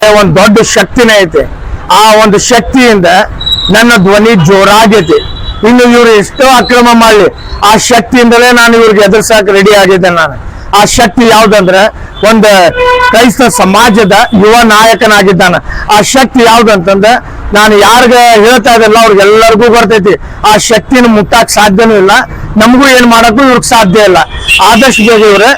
ಒಂದು ದೊಡ್ಡ ಶಕ್ತಿನೇ ಐತೆ. ಆ ಒಂದು ಶಕ್ತಿಯಿಂದ ನನ್ನ ಧ್ವನಿ ಜೋರಾಗೈತಿ. ಇನ್ನು ಇವ್ರು ಎಷ್ಟೋ ಅಕ್ರಮ ಮಾಡಲಿ, ಆ ಶಕ್ತಿಯಿಂದಲೇ ನಾನು ಇವ್ರಿಗೆ ಎದುರಿಸಕ್ಕೆ ರೆಡಿ ಆಗಿದ್ದೆ. ನಾನು ಆ ಶಕ್ತಿ ಯಾವ್ದಂದ್ರೆ ಒಂದು ಕ್ರೈಸ್ತ ಸಮಾಜದ ಯುವ ನಾಯಕನಾಗಿದ್ದಾನ. ಆ ಶಕ್ತಿ ಯಾವ್ದಂತಂದ್ರೆ ನಾನು ಯಾರಿಗ ಹೇಳ್ತಾ ಇದ್ದಲ್ಲ ಅವ್ರಿಗೆಲ್ಲರಿಗೂ ಬರ್ತೈತಿ. ಆ ಶಕ್ತಿನ ಮುಟ್ಟಕ್ ಸಾಧ್ಯನೂ ಇಲ್ಲ, ನಮಗೂ ಏನ್ ಮಾಡಕ್ಕೂ ಇವ್ರಿಗೆ ಸಾಧ್ಯ ಇಲ್ಲ. ಆದಷ್ಟು ಬೇಗ ಇವ್ರು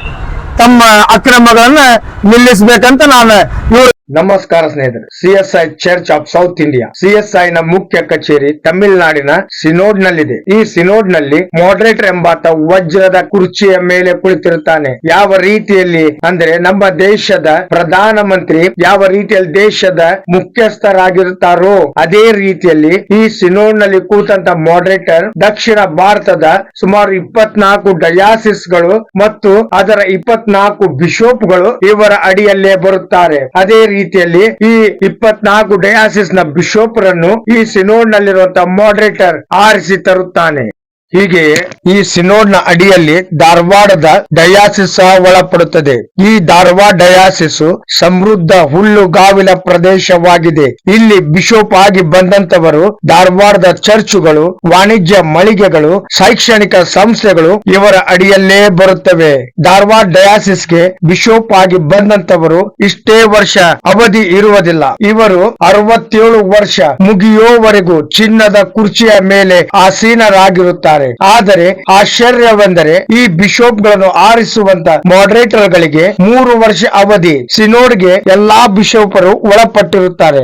ತಮ್ಮ ಅಕ್ರಮಗಳನ್ನ ನಿಲ್ಲಿಸ್ಬೇಕಂತ ನಾನು ಇವ್ರು. ನಮಸ್ಕಾರ ಸ್ನೇಹಿತರೆ, CSI church of South India CSI ನ ಮುಖ್ಯ ಕಚೇರಿ ತಮಿಳುನಾಡಿನ ಸಿನೋಡ್ ನಲ್ಲಿದೆ. ಈ ಸಿನೋಡ್ ನಲ್ಲಿ ಮಾಡರೇಟರ್ ಎಂಬಾತ ವಜ್ರದ ಕುರ್ಚಿಯ ಮೇಲೆ ಕುಳಿತಿರುತ್ತಾನೆ. ಯಾವ ರೀತಿಯಲ್ಲಿ ಅಂದ್ರೆ ನಮ್ಮ ದೇಶದ ಪ್ರಧಾನ ಮಂತ್ರಿ ಯಾವ ರೀತಿಯಲ್ಲಿ ದೇಶದ ಮುಖ್ಯಸ್ಥರಾಗಿರುತ್ತಾರೋ ಅದೇ ರೀತಿಯಲ್ಲಿ ಈ ಸಿನೋಡ್ ನಲ್ಲಿ ಕೂತಂತ ಮಾಡರೇಟರ್ ದಕ್ಷಿಣ ಭಾರತದ ಸುಮಾರು 24 ಡಯಾಸಿಸ್ ಗಳು ಮತ್ತು ಅದರ 24 ಬಿಷಪ್ಗಳು ಇವರ ಅಡಿಯಲ್ಲೇ ಬರುತ್ತಾರೆ. ಅದೇ ರೀತಿಯಲ್ಲಿ ಈ 24 ಡಯಾಸಿಸ್ ನ ಬಿಷಪ್ರನ್ನು ಈ ಸಿನೋಡ್ ನಲ್ಲಿರುವಂತಹ ಮಾಡರೇಟರ್ ಆರಿಸಿ ತರುತ್ತಾನೆ. ಹೀಗೆಯೇ ಈ ಸಿನೋಡ್ ನ ಅಡಿಯಲ್ಲಿ ಧಾರವಾಡದ ಡಯಾಸಿಸ್ ಸಹ ಒಳಪಡುತ್ತದೆ. ಈ ಧಾರವಾಡ ಡಯಾಸಿಸ್ ಸಮೃದ್ಧ ಹುಲ್ಲುಗಾವಲಿನ ಪ್ರದೇಶವಾಗಿದೆ. ಇಲ್ಲಿ ಬಿಷಪ್ ಆಗಿ ಬಂದಂತವರು ಧಾರವಾಡದ ಚರ್ಚುಗಳು, ವಾಣಿಜ್ಯ ಮಳಿಗೆಗಳು, ಶೈಕ್ಷಣಿಕ ಸಂಸ್ಥೆಗಳು ಇವರ ಅಡಿಯಲ್ಲೇ ಬರುತ್ತವೆ. ಧಾರವಾಡ ಡಯಾಸಿಸ್ಗೆ ಬಿಷಪ್ ಆಗಿ ಬಂದಂತವರು ಇಷ್ಟೇ ವರ್ಷ ಅವಧಿ ಇರುವುದಿಲ್ಲ. ಇವರು 67 ವರ್ಷ ಮುಗಿಯೋವರೆಗೂ ಚಿನ್ನದ ಕುರ್ಚಿಯ ಮೇಲೆ ಆಸೀನರಾಗಿರುತ್ತಾರೆ. ಆದರೆ ಆಶ್ಚರ್ಯವೆಂದರೆ ಈ ಬಿಷಪ್ಗಳನ್ನು ಆರಿಸುವಂತ ಮಾಡರೇಟರ್ ಗಳಿಗೆ 3 ವರ್ಷ ಅವಧಿ ಸಿನೋಡ್ಗೆ ಎಲ್ಲಾ ಬಿಷಪರು ಒಳಪಟ್ಟಿರುತ್ತಾರೆ.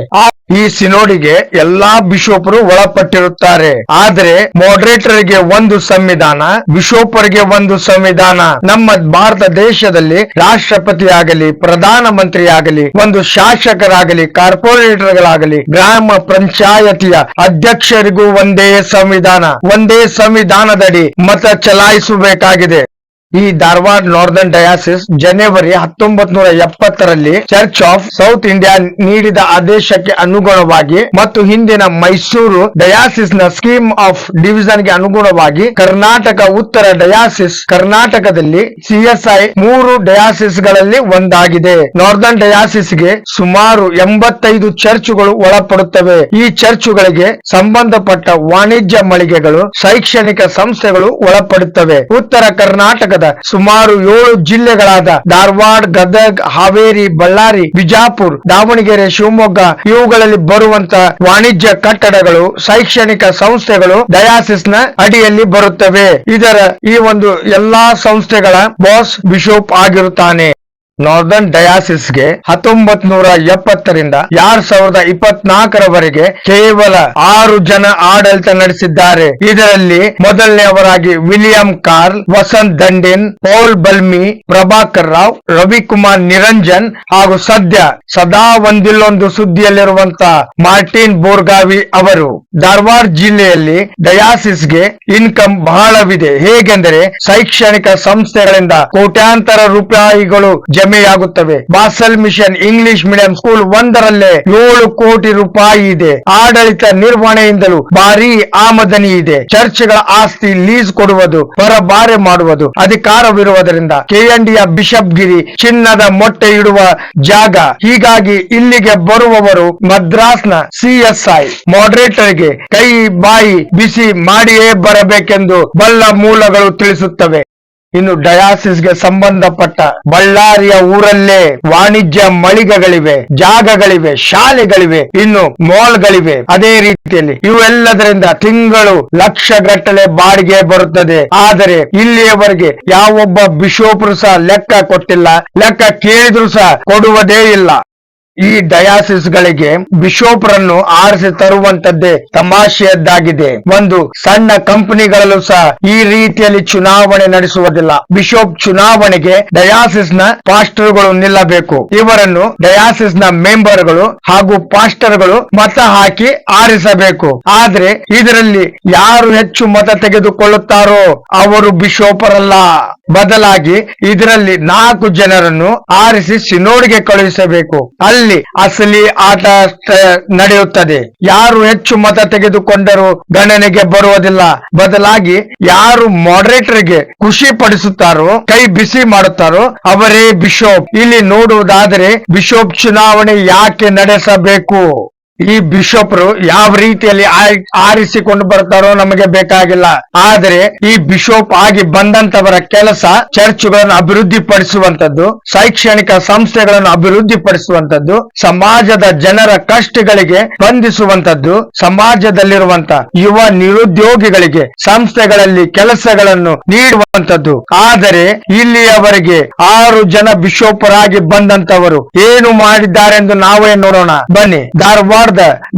ಈ ಸಿನೋಡಿಗೆ ಎಲ್ಲಾ ಬಿಷಪರು ಒಳಪಟ್ಟಿರುತ್ತಾರೆ. ಆದರೆ ಮಾಡರೇಟರ್ಗೆ ಒಂದು ಸಂವಿಧಾನ, ಬಿಷಪರಿಗೆ ಒಂದು ಸಂವಿಧಾನ. ನಮ್ಮ ಭಾರತ ದೇಶದಲ್ಲಿ ರಾಷ್ಟ್ರಪತಿ ಆಗಲಿ, ಪ್ರಧಾನ ಮಂತ್ರಿ ಆಗಲಿ, ಒಂದು ಶಾಸಕರಾಗಲಿ, ಕಾರ್ಪೊರೇಟರ್ಗಳಾಗಲಿ, ಗ್ರಾಮ ಪಂಚಾಯತಿಯ ಅಧ್ಯಕ್ಷರಿಗೂ ಒಂದೇ ಸಂವಿಧಾನ. ಒಂದೇ ಸಂವಿಧಾನದಡಿ ಮತ ಚಲಾಯಿಸಬೇಕಾಗಿದೆ. ಈ ಧಾರವಾಡ ನಾರ್ದರ್ನ್ ಡಯಾಸಿಸ್ ಜನವರಿ 1970ರಲ್ಲಿ ಚರ್ಚ್ ಆಫ್ ಸೌತ್ ಇಂಡಿಯಾ ನೀಡಿದ ಆದೇಶಕ್ಕೆ ಅನುಗುಣವಾಗಿ ಮತ್ತು ಹಿಂದಿನ ಮೈಸೂರು ಡಯಾಸಿಸ್ ನ ಸ್ಕೀಮ್ ಆಫ್ ಡಿವಿಷನ್ ಗೆ ಅನುಗುಣವಾಗಿ ಕರ್ನಾಟಕ ಉತ್ತರ ಡಯಾಸಿಸ್ ಕರ್ನಾಟಕದಲ್ಲಿ CSI 3 ಡಯಾಸಿಸ್ ಗಳಲ್ಲಿ ಒಂದಾಗಿದೆ. ನಾರ್ದರ್ನ್ ಡಯಾಸಿಸ್ ಗೆ ಸುಮಾರು 85 ಚರ್ಚುಗಳು ಒಳಪಡುತ್ತವೆ. ಈ ಚರ್ಚುಗಳಿಗೆ ಸಂಬಂಧಪಟ್ಟ ವಾಣಿಜ್ಯ ಮಳಿಗೆಗಳು, ಶೈಕ್ಷಣಿಕ ಸಂಸ್ಥೆಗಳು ಒಳಪಡುತ್ತವೆ. ಉತ್ತರ ಕರ್ನಾಟಕದ ಸುಮಾರು 7 ಜಿಲ್ಲೆಗಳಾದ ಧಾರವಾಡ, ಗದಗ್, ಹಾವೇರಿ, ಬಳ್ಳಾರಿ, ಬಿಜಾಪುರ, ದಾವಣಗೆರೆ, ಶಿವಮೊಗ್ಗ ಇವುಗಳಲ್ಲಿ ಬರುವಂತ ವಾಣಿಜ್ಯ ಕಟ್ಟಡಗಳು, ಶೈಕ್ಷಣಿಕ ಸಂಸ್ಥೆಗಳು ಡಯಾಸಿಸ್ ನ ಅಡಿಯಲ್ಲಿ ಬರುತ್ತವೆ. ಇದರ ಈ ಒಂದು ಎಲ್ಲಾ ಸಂಸ್ಥೆಗಳ ಬಾಸ್ ಬಿಷಪ್ ಆಗಿರುತ್ತಾನೆ. ನಾರ್ದರ್ನ್ ಡಯಾಸಿಸ್ಗೆ 1970ರಿಂದ 2024ರವರೆಗೆ ಕೇವಲ 6 ಜನ ಆಡಳಿತ ನಡೆಸಿದ್ದಾರೆ. ಇದರಲ್ಲಿ ಮೊದಲನೆಯವರಾಗಿ William Carl, Vasant Dandin, Paul Balmi, Prabhakar Rao, Ravikumar Niranjan ಹಾಗೂ ಸದಾ ಒಂದಿಲ್ಲೊಂದು ಸುದ್ದಿಯಲ್ಲಿರುವಂತ ಮಾರ್ಟಿನ್ ಬೋರ್ಗಾವಿ ಅವರು. ಧಾರವಾಡ ಜಿಲ್ಲೆಯಲ್ಲಿ ಡಯಾಸಿಸ್ಗೆ ಇನ್ಕಮ್ ಬಹಳವಿದೆ. ಹೇಗೆಂದರೆ ಶೈಕ್ಷಣಿಕ ಸಂಸ್ಥೆಗಳಿಂದ ಕೋಟ್ಯಾಂತರ ರೂಪಾಯಿಗಳು ಜಮೆಯಾಗುತ್ತವೆ. Basel mission English medium school ಒಂದರಲ್ಲೇ 7 ಕೋಟಿ ರೂಪಾಯಿ ಇದೆ. ಆಡಳಿತ ನಿರ್ವಹಣೆಯಿಂದಲೂ ಭಾರಿ ಆಮದನಿ ಇದೆ. ಚರ್ಚ್ಗಳ ಆಸ್ತಿ ಲೀಸ್ ಕೊಡುವುದು, ಹೊರಬಾರೆ ಮಾಡುವುದು ಅಧಿಕಾರವಿರುವುದರಿಂದ KNDಯ ಬಿಷಪ್ಗಿರಿ ಚಿನ್ನದ ಮೊಟ್ಟೆ ಇಡುವ ಜಾಗ. ಹೀಗಾಗಿ ಇಲ್ಲಿಗೆ ಬರುವವರು ಮದ್ರಾಸ್ನ CSI ಮಾಡರೇಟರ್ಗೆ ಕೈ ಬಾಯಿ ಬಿಸಿ ಮಾಡಿಯೇ ಬರಬೇಕೆಂದು ಬಲ್ಲ ಮೂಲಗಳು ತಿಳಿಸುತ್ತವೆ. ಇನ್ನು ಡಯಾಸಿಸ್ಗೆ ಸಂಬಂಧಪಟ್ಟ ಬಳ್ಳಾರಿಯ ಊರಲ್ಲೇ ವಾಣಿಜ್ಯ ಮಳಿಗೆಗಳಿವೆ, ಜಾಗಗಳಿವೆ, ಶಾಲೆಗಳಿವೆ, ಇನ್ನು ಮಾಲ್ಗಳಿವೆ. ಅದೇ ರೀತಿಯಲ್ಲಿ ಇವೆಲ್ಲದರಿಂದ ತಿಂಗಳು ಲಕ್ಷಗಟ್ಟಲೆ ಬಾಡಿಗೆ ಬರುತ್ತದೆ. ಆದರೆ ಇಲ್ಲಿಯವರೆಗೆ ಯಾವೊಬ್ಬ ಬಿಷಪ್ರು ಸಹ ಲೆಕ್ಕ ಕೊಟ್ಟಿಲ್ಲ, ಲೆಕ್ಕ ಕೇಳಿದ್ರು ಸಹ ಕೊಡುವುದೇ ಇಲ್ಲ. ಈ ಡಯಾಸಿಸ್ ಗಳಿಗೆ ಬಿಷಪ್ರನ್ನು ಆರಿಸಿ ತರುವಂತದ್ದೇ ತಮಾಷೆಯದ್ದಾಗಿದೆ. ಒಂದು ಸಣ್ಣ ಕಂಪನಿಗಳಲ್ಲೂ ಸಹ ಈ ರೀತಿಯಲ್ಲಿ ಚುನಾವಣೆ ನಡೆಸುವುದಿಲ್ಲ. ಬಿಷಪ್ ಚುನಾವಣೆಗೆ ಡಯಾಸಿಸ್ ನ ಪಾಸ್ಟರ್ಗಳು ನಿಲ್ಲಬೇಕು. ಇವರನ್ನು ಡಯಾಸಿಸ್ ನ ಮೆಂಬರ್ಗಳು ಹಾಗೂ ಪಾಸ್ಟರ್ಗಳು ಮತ ಹಾಕಿ ಆರಿಸಬೇಕು. ಆದ್ರೆ ಇದರಲ್ಲಿ ಯಾರು ಹೆಚ್ಚು ಮತ ತೆಗೆದುಕೊಳ್ಳುತ್ತಾರೋ ಅವರು ಬಿಷಪರಲ್ಲ. ಬದಲಾಗಿ ಇದರಲ್ಲಿ 4 ಜನರನ್ನು ಆರಿಸಿ ಸಿನೋಡ್ಗೆ ಕಳುಹಿಸಬೇಕು. ಅಲ್ಲಿ ಅಸಲಿ ಆಟ ನಡೆಯುತ್ತದೆ. ಯಾರು ಹೆಚ್ಚು ಮತ ತೆಗೆದುಕೊಂಡರೂ ಗಣನೆಗೆ ಬರುವುದಿಲ್ಲ. ಬದಲಾಗಿ ಯಾರು ಮಾಡರೇಟರ್ಗೆ ಖುಷಿ ಪಡಿಸುತ್ತಾರೋ, ಕೈ ಬಿಸಿ ಮಾಡುತ್ತಾರೋ ಅವರೇ ಬಿಷಪ್. ಇಲ್ಲಿ ನೋಡುವುದಾದರೆ ಬಿಷಪ್ ಚುನಾವಣೆ ಯಾಕೆ ನಡೆಸಬೇಕು? ಈ ಬಿಷಪ್ರು ಯಾವ ರೀತಿಯಲ್ಲಿ ಆರಿಸಿಕೊಂಡು ಬರ್ತಾರೋ ನಮಗೆ ಬೇಕಾಗಿಲ್ಲ. ಆದರೆ ಈ ಬಿಷಪ್ ಆಗಿ ಬಂದಂತವರ ಕೆಲಸ ಚರ್ಚ್ಗಳನ್ನು ಅಭಿವೃದ್ಧಿ ಪಡಿಸುವಂತದ್ದು, ಶೈಕ್ಷಣಿಕ ಸಂಸ್ಥೆಗಳನ್ನು ಅಭಿವೃದ್ಧಿ ಪಡಿಸುವಂತದ್ದು, ಸಮಾಜದ ಜನರ ಕಷ್ಟಗಳಿಗೆ ಸ್ಪಂದಿಸುವಂತದ್ದು, ಸಮಾಜದಲ್ಲಿರುವಂತ ಯುವ ನಿರುದ್ಯೋಗಿಗಳಿಗೆ ಸಂಸ್ಥೆಗಳಲ್ಲಿ ಕೆಲಸಗಳನ್ನು ನೀಡುವಂತದ್ದು. ಆದರೆ ಇಲ್ಲಿಯವರೆಗೆ 6 ಜನ ಬಿಷಪ್ರಾಗಿ ಬಂದಂತವರು ಏನು ಮಾಡಿದ್ದಾರೆಂದು ನಾವೇ ನೋಡೋಣ ಬನ್ನಿ. ಧಾರವಾಡ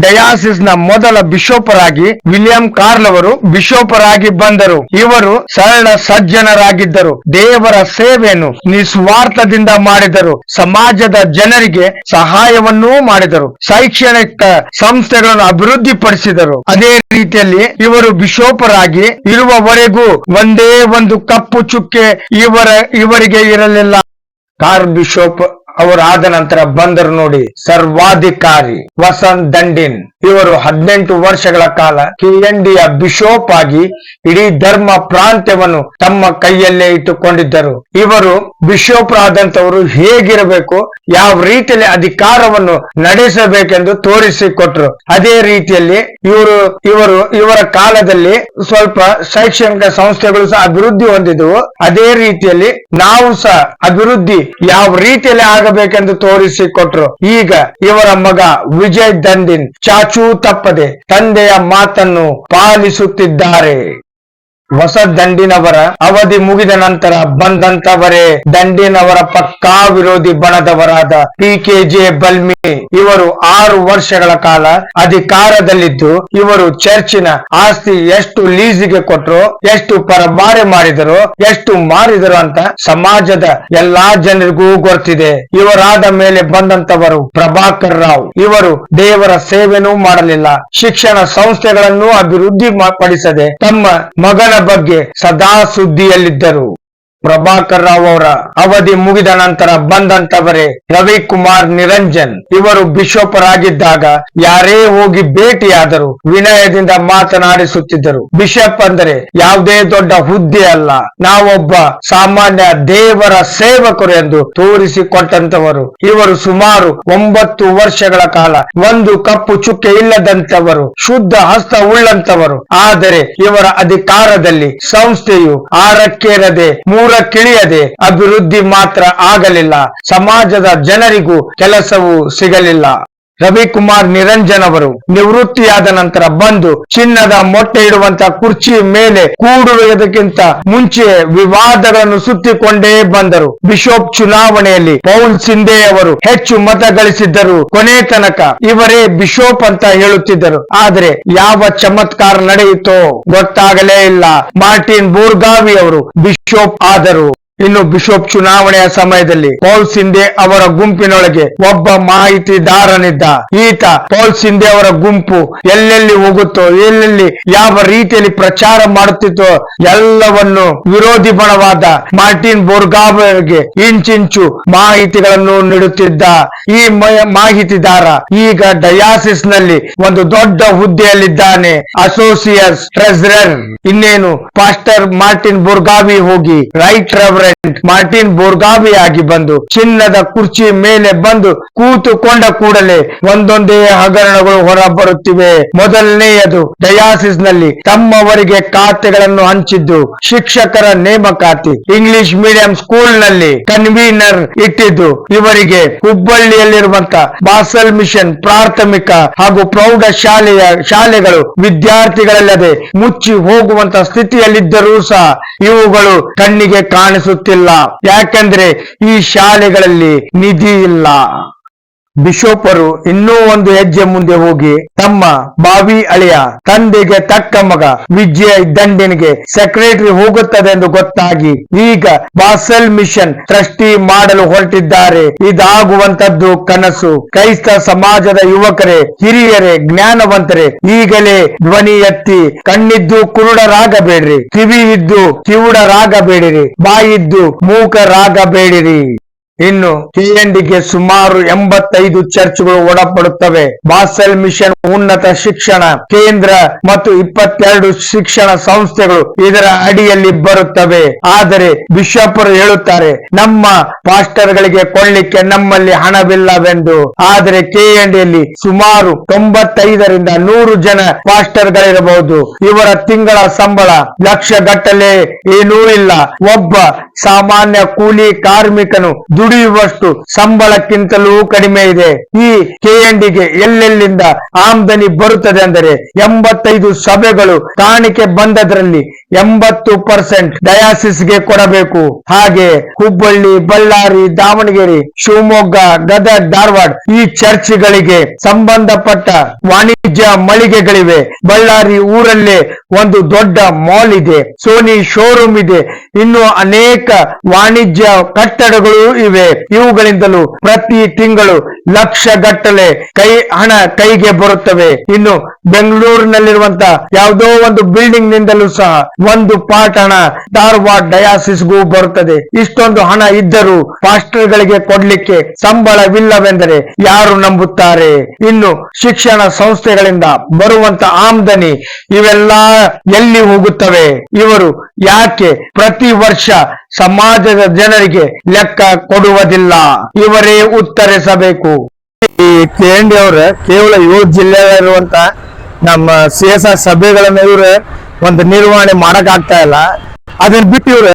ಡಯಾಸಿಸ್ ನ ಮೊದಲ ಬಿಷಪರಾಗಿ ವಿಲಿಯಂ ಕಾರ್ಲ್ ಅವರು ಬಿಷಪರಾಗಿ ಬಂದರು. ಇವರು ಸರಳ ಸಜ್ಜನರಾಗಿದ್ದರು. ದೇವರ ಸೇವೆಯನ್ನು ನಿಸ್ವಾರ್ಥದಿಂದ ಮಾಡಿದರು. ಸಮಾಜದ ಜನರಿಗೆ ಸಹಾಯವನ್ನೂ ಮಾಡಿದರು. ಶೈಕ್ಷಣಿಕ ಸಂಸ್ಥೆಗಳನ್ನು ಅಭಿವೃದ್ಧಿಪಡಿಸಿದರು. ಅದೇ ರೀತಿಯಲ್ಲಿ ಇವರು ಬಿಷಪರಾಗಿ ಇರುವವರೆಗೂ ಒಂದೇ ಒಂದು ಕಪ್ಪು ಚುಕ್ಕೆ ಇವರಿಗೆ ಇರಲಿಲ್ಲ. ಕಾರ್ಲ್ ಬಿಷಪ್ ಅವರಾದ ನಂತರ ಬಂದರು ನೋಡಿ ಸರ್ವಾಧಿಕಾರಿ ವಸಂತ್ ದಂಡಿನ್. ಇವರು 18 ವರ್ಷಗಳ ಕಾಲ KNDಯ ಬಿಷಪ್ ಆಗಿ ಇಡೀ ಧರ್ಮ ಪ್ರಾಂತ್ಯವನ್ನು ತಮ್ಮ ಕೈಯಲ್ಲೇ ಇಟ್ಟುಕೊಂಡಿದ್ದರು. ಇವರು ಬಿಷಪ್ ಆದಂತವರು ಹೇಗಿರಬೇಕು, ಯಾವ ರೀತಿಯಲ್ಲಿ ಅಧಿಕಾರವನ್ನು ನಡೆಸಬೇಕೆಂದು ತೋರಿಸಿಕೊಟ್ರು. ಅದೇ ರೀತಿಯಲ್ಲಿ ಇವರ ಕಾಲದಲ್ಲಿ ಸ್ವಲ್ಪ ಶೈಕ್ಷಣಿಕ ಸಂಸ್ಥೆಗಳು ಸಹ ಅಭಿವೃದ್ಧಿ ಹೊಂದಿದವು. ಅದೇ ರೀತಿಯಲ್ಲಿ ನಾವು ಸಹ ಅಭಿವೃದ್ಧಿ ಯಾವ ರೀತಿಯಲ್ಲಿ ಆಗಬೇಕೆಂದು ತೋರಿಸಿಕೊಟ್ರು. ಈಗ ಇವರ ಮಗ ವಿಜಯ್ ದಂಡಿನ್ ಚಾಚೂ ತಪ್ಪದೆ ತಂದೆಯ ಮಾತನ್ನು ಪಾಲಿಸುತ್ತಿದ್ದಾರೆ. ವಸಂತ್ ದಂಡಿನವರ ಅವಧಿ ಮುಗಿದ ನಂತರ ಬಂದಂತವರೇ ದಂಡಿನವರ ಪಕ್ಕಾ ವಿರೋಧಿ ಬಣದವರಾದ PKJ ಬಲ್ಮಿ. ಇವರು 6 ವರ್ಷಗಳ ಕಾಲ ಅಧಿಕಾರದಲ್ಲಿದ್ದು ಇವರು ಚರ್ಚಿನ ಆಸ್ತಿ ಎಷ್ಟು ಲೀಸಿಗೆ ಕೊಟ್ಟರು, ಎಷ್ಟು ಪರಭಾರೆ ಮಾಡಿದರು, ಎಷ್ಟು ಮಾರಿದರು ಅಂತ ಸಮಾಜದ ಎಲ್ಲಾ ಜನರಿಗೂ ಗೊತ್ತಿದೆ. ಇವರಾದ ಮೇಲೆ ಬಂದಂತವರು ಪ್ರಭಾಕರ್ ರಾವ್. ಇವರು ದೇವರ ಸೇವೆನೂ ಮಾಡಲಿಲ್ಲ, ಶಿಕ್ಷಣ ಸಂಸ್ಥೆಗಳನ್ನು ಅಭಿವೃದ್ಧಿ ಪಡಿಸದೆ ತಮ್ಮ ಮಗನ ಬಗ್ಗೆ ಸದಾ ಸುದ್ದಿಯಲ್ಲಿದ್ದರು. ಪ್ರಭಾಕರ್ ರಾವ್ ಅವರ ಅವಧಿ ಮುಗಿದ ನಂತರ ಬಂದಂತವರೇ ರವಿಕುಮಾರ್ ನಿರಂಜನ್. ಇವರು ಬಿಷಪರಾಗಿದ್ದಾಗ ಯಾರೇ ಹೋಗಿ ಭೇಟಿಯಾದರೂ ವಿನಯದಿಂದ ಮಾತನಾಡಿಸುತ್ತಿದ್ದರು. ಬಿಷಪ್ ಅಂದರೆ ಯಾವುದೇ ದೊಡ್ಡ ಹುದ್ದೆ ಅಲ್ಲ, ನಾವೊಬ್ಬ ಸಾಮಾನ್ಯ ದೇವರ ಸೇವಕರು ಎಂದು ತೋರಿಸಿಕೊಟ್ಟಂತವರು. ಇವರು ಸುಮಾರು 9 ವರ್ಷಗಳ ಕಾಲ ಒಂದು ಕಪ್ಪು ಚುಕ್ಕೆ ಇಲ್ಲದಂತವರು, ಶುದ್ಧ ಹಸ್ತ ಉಳ್ಳಂತವರು. ಆದರೆ ಇವರ ಅಧಿಕಾರದಲ್ಲಿ ಸಂಸ್ಥೆಯು 6ಕ್ಕೇರದೆ 3ಕ್ಕಿಳಿಯದೆ ಅಭಿವೃದ್ಧಿ ಮಾತ್ರ ಆಗಲಿಲ್ಲ, ಸಮಾಜದ ಜನರಿಗೂ ಕೆಲಸವೂ ಸಿಗಲಿಲ್ಲ. ರವಿಕುಮಾರ್ ನಿರಂಜನ್ ಅವರು ನಿವೃತ್ತಿಯಾದ ನಂತರ ಬಂದು ಚಿನ್ನದ ಮೊಟ್ಟೆ ಇಡುವಂತ ಕುರ್ಚಿ ಮೇಲೆ ಕೂಡುವುದಕ್ಕಿಂತ ಮುಂಚೆ ವಿವಾದಗಳನ್ನು ಸುತ್ತಿಕೊಂಡೇ ಬಂದರು. ಬಿಷಪ್ ಚುನಾವಣೆಯಲ್ಲಿ ಪೌಲ್ ಸಿಂಧೆ ಅವರು ಹೆಚ್ಚು ಮತ ಗಳಿಸಿದ್ದರು. ಕೊನೆ ತನಕ ಇವರೇ ಬಿಷಪ್ ಅಂತ ಹೇಳುತ್ತಿದ್ದರು. ಆದರೆ ಯಾವ ಚಮತ್ಕಾರ ನಡೆಯಿತೋ ಗೊತ್ತಾಗಲೇ ಇಲ್ಲ. ಮಾರ್ಟಿನ್ ಬೋರ್ಗಾವಿ ಅವರು ಬಿಷಪ್ ಆದರು. ಇನ್ನು ಬಿಷಪ್ ಚುನಾವಣೆಯ ಸಮಯದಲ್ಲಿ ಪೌಲ್ ಸಿಂಧೆ ಅವರ ಗುಂಪಿನೊಳಗೆ ಒಬ್ಬ ಮಾಹಿತಿದಾರನಿದ್ದ. ಈತ ಪೌಲ್ ಸಿಂಧೆ ಅವರ ಗುಂಪು ಎಲ್ಲೆಲ್ಲಿ ಹೋಗುತ್ತೋ, ಎಲ್ಲೆಲ್ಲಿ ಯಾವ ರೀತಿಯಲ್ಲಿ ಪ್ರಚಾರ ಮಾಡುತ್ತಿತ್ತೋ ಎಲ್ಲವನ್ನು ವಿರೋಧಿ ಬಣವಾದ ಮಾರ್ಟಿನ್ ಬೋರ್ಗಾವಿಗೆ ಇಂಚಿಂಚು ಮಾಹಿತಿಗಳನ್ನು ನೀಡುತ್ತಿದ್ದ. ಈ ಮಾಹಿತಿದಾರ ಈಗ ಡಯಾಸಿಸ್ ನಲ್ಲಿ ಒಂದು ದೊಡ್ಡ ಹುದ್ದೆಯಲ್ಲಿದ್ದಾನೆ, ಅಸೋಸಿಯೇಟ್ ಟ್ರೆಜರರ್. ಇನ್ನೇನು ಪಾಸ್ಟರ್ ಮಾರ್ಟಿನ್ ಬೋರ್ಗಾವಿ ಹೋಗಿ ರೈಟ್ ರೆವರೆಂಡ್ ಮಾರ್ಟಿನ್ ಬೋರ್ಗಾವಿ ಆಗಿ ಬಂದು ಚಿನ್ನದ ಕುರ್ಚಿ ಮೇಲೆ ಬಂದು ಕೂತುಕೊಂಡ ಕೂಡಲೇ ಒಂದೊಂದೇ ಹಗರಣಗಳು ಹೊರಬರುತ್ತಿವೆ. ಮೊದಲನೆಯದು ಡಯಾಸಿಸ್ ನಲ್ಲಿ ತಮ್ಮವರಿಗೆ ಖಾತೆಗಳನ್ನು ಹಂಚಿದ್ದು, ಶಿಕ್ಷಕರ ನೇಮಕಾತಿ, ಇಂಗ್ಲಿಷ್ ಮೀಡಿಯಂ ಸ್ಕೂಲ್ ನಲ್ಲಿ ಕನ್ವೀನರ್ ಇಟ್ಟಿದ್ದು. ಇವರಿಗೆ ಹುಬ್ಬಳ್ಳಿಯಲ್ಲಿರುವಂತಹ ಬಾಸಲ್ ಮಿಷನ್ ಪ್ರಾಥಮಿಕ ಹಾಗೂ ಪ್ರೌಢ ಶಾಲೆಗಳು ವಿದ್ಯಾರ್ಥಿಗಳಲ್ಲದೆ ಮುಚ್ಚಿ ಹೋಗುವಂತ ಸ್ಥಿತಿಯಲ್ಲಿದ್ದರೂ ಸಹ ಇವುಗಳು ಕಣ್ಣಿಗೆ ಕಾಣಿಸುತ್ತಿಲ್ಲ. ಯಾಕೆಂದ್ರೆ ಈ ಶಾಲೆಗಳಲ್ಲಿ ನಿಧಿ ಇಲ್ಲ. ಬಿಷೋಪರು ಇನ್ನೂ ಒಂದು ಹೆಜ್ಜೆ ಮುಂದೆ ಹೋಗಿ ತಮ್ಮ ಬಾವಿ ಅಳಿಯ ತಂದೆಗೆ ತಕ್ಕ ಮಗ ವಿಜಯ ದಂಡಿನಿಗೆ ಸೆಕ್ರೆಟರಿ ಹೋಗುತ್ತದೆ ಎಂದು ಗೊತ್ತಾಗಿ ಈಗ ಬಾಸೆಲ್ ಮಿಷನ್ ಟ್ರಸ್ಟಿ ಮಾಡಲು ಹೊರಟಿದ್ದಾರೆ. ಇದಾಗುವಂತದ್ದು ಕನಸು. ಕ್ರೈಸ್ತ ಸಮಾಜದ ಯುವಕರೇ, ಹಿರಿಯರೇ, ಜ್ಞಾನವಂತರೇ, ಈಗಲೇ ಧ್ವನಿ ಎತ್ತಿ. ಕಣ್ಣಿದ್ದು ಕುರುಡರಾಗಬೇಡ್ರಿ, ಕಿವಿ ಇದ್ದು ಕಿವುಡರಾಗಬೇಡಿರಿ, ಬಾಯಿದ್ದು ಮೂಕರಾಗಬೇಡಿರಿ. ಇನ್ನು ಕೆಎನ್ಡಿಗೆ ಸುಮಾರು 85 ಚರ್ಚ್ಗಳು ಒಳಪಡುತ್ತವೆ. ಬಾಸೆಲ್ ಮಿಷನ್ ಉನ್ನತ ಶಿಕ್ಷಣ ಕೇಂದ್ರ ಮತ್ತು 22 ಶಿಕ್ಷಣ ಸಂಸ್ಥೆಗಳು ಇದರ ಅಡಿಯಲ್ಲಿ ಬರುತ್ತವೆ. ಆದರೆ ಬಿಷಪರು ಹೇಳುತ್ತಾರೆ, ನಮ್ಮ ಪಾಸ್ಟರ್ಗಳಿಗೆ ಕೊಳ್ಳಿಕ್ಕೆ ನಮ್ಮಲ್ಲಿ ಹಣವಿಲ್ಲವೆಂದು. ಆದರೆ ಕೆಎನ್ಡಿಯಲ್ಲಿ ಸುಮಾರು 95ರಿಂದ 100 ಜನ ಪಾಸ್ಟರ್ಗಳಿರಬಹುದು. ಇವರ ತಿಂಗಳ ಸಂಬಳ ಲಕ್ಷಗಟ್ಟಲೆ ಏನೂ ಇಲ್ಲ. ಒಬ್ಬ ಸಾಮಾನ್ಯ ಕೂಲಿ ಕಾರ್ಮಿಕನು ದುಡಿಯುವಷ್ಟು ಸಂಬಳಕ್ಕಿಂತಲೂ ಕಡಿಮೆ ಇದೆ. ಈ ಕೆಎನ್ಡಿಗೆ ಎಲ್ಲೆಲ್ಲಿಂದ ಆಮದನಿ ಬರುತ್ತದೆ ಅಂದರೆ 85 ಸಭೆಗಳು ಕಾಣಿಕೆ ಬಂದದ್ರಲ್ಲಿ 80% ಡಯಾಸಿಸ್ಗೆ ಕೊಡಬೇಕು. ಹಾಗೆ ಹುಬ್ಬಳ್ಳಿ, ಬಳ್ಳಾರಿ, ದಾವಣಗೆರೆ, ಶಿವಮೊಗ್ಗ, ಗದಗ, ಧಾರವಾಡ ಈ ಚರ್ಚ್ಗಳಿಗೆ ಸಂಬಂಧಪಟ್ಟ ವಾಣಿಜ್ಯ ಮಳಿಗೆಗಳಿವೆ. ಬಳ್ಳಾರಿ ಊರಲ್ಲೇ ಒಂದು ದೊಡ್ಡ ಮಾಲ್ ಇದೆ, ಸೋನಿ ಶೋರೂಮ್ ಇದೆ, ಇನ್ನು ಅನೇಕ ವಾಣಿಜ್ಯ ಕಟ್ಟಡಗಳು ಇವೆ. ಇವುಗಳಿಂದಲೂ ಪ್ರತಿ ತಿಂಗಳು ಲಕ್ಷಗಟ್ಟಲೆ ಹಣ ಕೈಗೆ ಬರುತ್ತವೆ. ಇನ್ನು ಬೆಂಗಳೂರಿನಲ್ಲಿರುವಂತ ಯಾವುದೋ ಒಂದು ಬಿಲ್ಡಿಂಗ್ ನಿಂದಲೂ ಸಹ ಒಂದು ಪಾರ್ಟ್ ಹಣ ಧಾರವಾಡ ಡಯಾಸಿಸ್ಗೂ ಬರುತ್ತದೆ. ಇಷ್ಟೊಂದು ಹಣ ಇದ್ದರೂ ಪಾಸ್ಟರ್ಗಳಿಗೆ ಕೊಡ್ಲಿಕ್ಕೆ ಸಂಬಳವಿಲ್ಲವೆಂದರೆ ಯಾರು ನಂಬುತ್ತಾರೆ? ಇನ್ನು ಶಿಕ್ಷಣ ಸಂಸ್ಥೆಗಳಿಂದ ಬರುವಂತ ಆಮದನಿ ಇವೆಲ್ಲ ಎಲ್ಲಿ ಹೋಗುತ್ತವೆ? ಇವರು ಯಾಕೆ ಪ್ರತಿ ವರ್ಷ ಸಮಾಜದ ಜನರಿಗೆ ಲೆಕ್ಕ ಕೊಡುವುದಿಲ್ಲ? ಇವರೇ ಉತ್ತರಿಸಬೇಕು. ಈ ಕೆಎನ್ಡಿ ಅವರ ಕೇವಲ 7 ಜಿಲ್ಲೆಯಲ್ಲಿರುವಂತ ನಮ್ಮ CSR ಸಭೆಗಳನ್ನ ಇವ್ರು ಒಂದು ನಿರ್ವಹಣೆ ಮಾಡಕ್ ಆಗ್ತಾ ಇಲ್ಲ. ಅದನ್ನ ಬಿಟ್ಟು ಇವ್ರು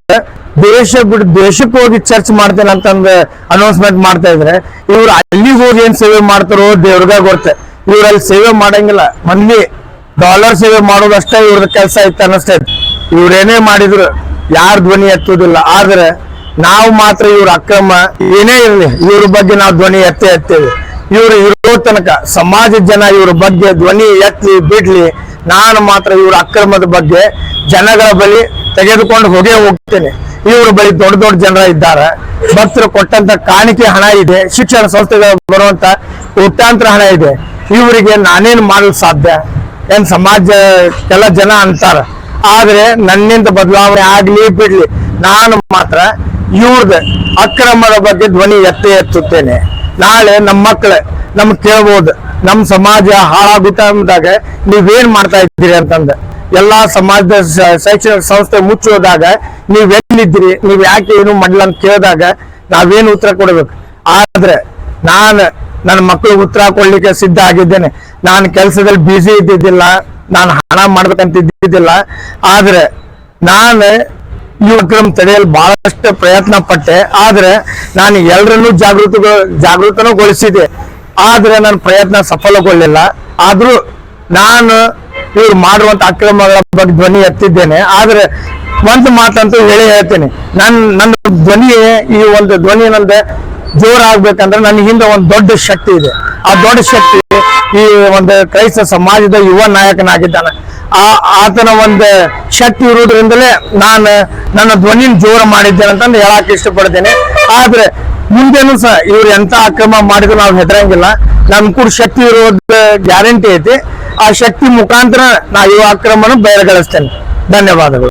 ದೇಶಕ್ಕೆ ಹೋಗಿ ಚರ್ಚ್ ಮಾಡ್ತೇನೆ ಅಂತಂದು ಅನೌನ್ಸ್ಮೆಂಟ್ ಮಾಡ್ತಾ ಇದ್ರೆ, ಇವ್ರು ಅಲ್ಲಿ ಹೋಗಿ ಏನ್ ಸೇವೆ ಮಾಡ್ತಾರೋ ದೇವ್ರಿಗ ಗೊತ್ತೆ. ಇವ್ರಲ್ಲಿ ಸೇವೆ ಮಾಡಂಗಿಲ್ಲ, ಮಂದಿ ಡಾಲರ್ ಸೇವೆ ಮಾಡೋದಷ್ಟೇ ಇವ್ರದ ಕೆಲಸ ಇತ್ತು ಅನ್ನಿಸ್ತೈತೆ. ಇವ್ರೇನೇ ಮಾಡಿದ್ರು ಯಾರ ಧ್ವನಿ ಎತ್ತುವುದಿಲ್ಲ. ಆದ್ರೆ ನಾವು ಮಾತ್ರ ಇವ್ರ ಅಕ್ರಮ ಏನೇ ಇರಲಿ ಇವ್ರ ಬಗ್ಗೆ ನಾವು ಧ್ವನಿ ಎತ್ತೇವೆ. ಇವ್ರು ಇರೋ ತನಕ ಸಮಾಜದ ಜನ ಇವ್ರ ಬಗ್ಗೆ ಧ್ವನಿ ಎತ್ತಿ ಬಿಡ್ಲಿ, ನಾನು ಮಾತ್ರ ಇವ್ರ ಅಕ್ರಮದ ಬಗ್ಗೆ ಜನಗಳ ಬಳಿ ತೆಗೆದುಕೊಂಡು ಹೋಗ್ತೇನೆ. ಇವ್ರ ಬಳಿ ದೊಡ್ಡ ದೊಡ್ಡ ಜನರ ಇದ್ದಾರೆ, ಭಕ್ತರು ಕೊಟ್ಟಂತ ಕಾಣಿಕೆ ಹಣ ಇದೆ, ಶಿಕ್ಷಣ ಸಂಸ್ಥೆಗಳು ಬರುವಂತ ಕೋಟ್ಯಾಂತರ ಹಣ ಇದೆ. ಇವರಿಗೆ ನಾನೇನು ಮಾಡಲು ಸಾಧ್ಯ? ಏನ್ ಸಮಾಜ ಕೆಲ ಜನ ಅಂತಾರ, ಆದ್ರೆ ನನ್ನಿಂದ ಬದಲಾವಣೆ ಆಗ್ಲಿ ಬಿಡ್ಲಿ, ನಾನು ಮಾತ್ರ ಇವ್ರದ ಅಕ್ರಮದ ಬಗ್ಗೆ ಧ್ವನಿ ಎತ್ತುತ್ತೇನೆ. ನಾಳೆ ನಮ್ಮ ಮಕ್ಕಳು ನಮ್ಗೆ ಕೇಳ್ಬೋದು, ನಮ್ಮ ಸಮಾಜ ಹಾಳಾಗುತ್ತ ಅಂದಾಗ ನೀವೇನ್ ಮಾಡ್ತಾ ಇದ್ದೀರಿ ಅಂತಂದ. ಎಲ್ಲಾ ಸಮಾಜದ ಶೈಕ್ಷಣಿಕ ಸಂಸ್ಥೆ ಮುಚ್ಚೋದಾಗ ನೀವೆಲ್ಲಿದ್ದೀರಿ, ನೀವ್ ಯಾಕೆ ಏನು ಮಾಡಲ್ಲ ಅಂತ ಕೇಳಿದಾಗ ನಾವೇನು ಉತ್ತರ ಕೊಡ್ಬೇಕು? ಆದ್ರೆ ನಾನು ನನ್ನ ಮಕ್ಕಳು ಉತ್ತರ ಕೊಡ್ಲಿಕ್ಕೆ ಸಿದ್ಧ ಆಗಿದ್ದೇನೆ. ನಾನು ಕೆಲಸದಲ್ಲಿ ಬ್ಯುಸಿ ಇದ್ದಿದ್ದಿಲ್ಲ, ನಾನು ಹಣ ಮಾಡ್ಬೇಕಂತ ಇದ್ದಿದ್ದಿಲ್ಲ. ಆದ್ರೆ ನಾನು ಯುವಕರನ್ನ ತಡೆಯಲು ಬಹಳಷ್ಟು ಪ್ರಯತ್ನ ಪಟ್ಟೆ. ಆದ್ರೆ ನಾನು ಎಲ್ಲರನ್ನೂ ಜಾಗೃತನಗೊಳಿಸಿದೆ. ಆದ್ರೆ ನನ್ನ ಪ್ರಯತ್ನ ಸಫಲಗೊಳ್ಳಿಲ್ಲ. ಆದ್ರೂ ನಾನು ಇವ್ರು ಮಾಡುವಂತ ಅಕ್ರಮಗಳ ಬಗ್ಗೆ ಧ್ವನಿ ಎತ್ತಿದ್ದೇನೆ. ಆದ್ರೆ ಒಂದು ಮಾತಂತೂ ಹೇಳ್ತೇನೆ, ನನ್ನ ಧ್ವನಿ, ಈ ಒಂದು ಧ್ವನಿ ನಂದ ಜೋರಾಗ್ಬೇಕಂದ್ರೆ ನನ್ನ ಹಿಂದೆ ಒಂದು ದೊಡ್ಡ ಶಕ್ತಿ ಇದೆ. ಆ ದೊಡ್ಡ ಶಕ್ತಿ ಈ ಒಂದು ಕ್ರೈಸ್ತ ಸಮಾಜದ ಯುವ ನಾಯಕನಾಗಿದ್ದಾನೆ. ಆತನ ಒಂದು ಶಕ್ತಿ ಇರುವುದರಿಂದಲೇ ನಾನು ನನ್ನ ಧ್ವನಿನ ಜೋರ ಮಾಡಿದ್ದೇನೆ ಅಂತಂದು ಹೇಳಕ್ ಇಷ್ಟಪಡ್ತೇನೆ. ಆದ್ರೆ ಮುಂದೇನು ಸಹ ಇವ್ರು ಎಂತ ಅಕ್ರಮ ಮಾಡಿದ್ರು ನಾವು ಹೆದರಂಗಿಲ್ಲ. ನಮ್ ಕೂಡ ಶಕ್ತಿ ಇರೋದು ಗ್ಯಾರಂಟಿ ಐತಿ. ಆ ಶಕ್ತಿ ಮುಖಾಂತರ ನಾ ಇವ ಅಕ್ರಮನ ಬಯಲುಗೊಳಿಸ್ತೇನೆ. ಧನ್ಯವಾದಗಳು.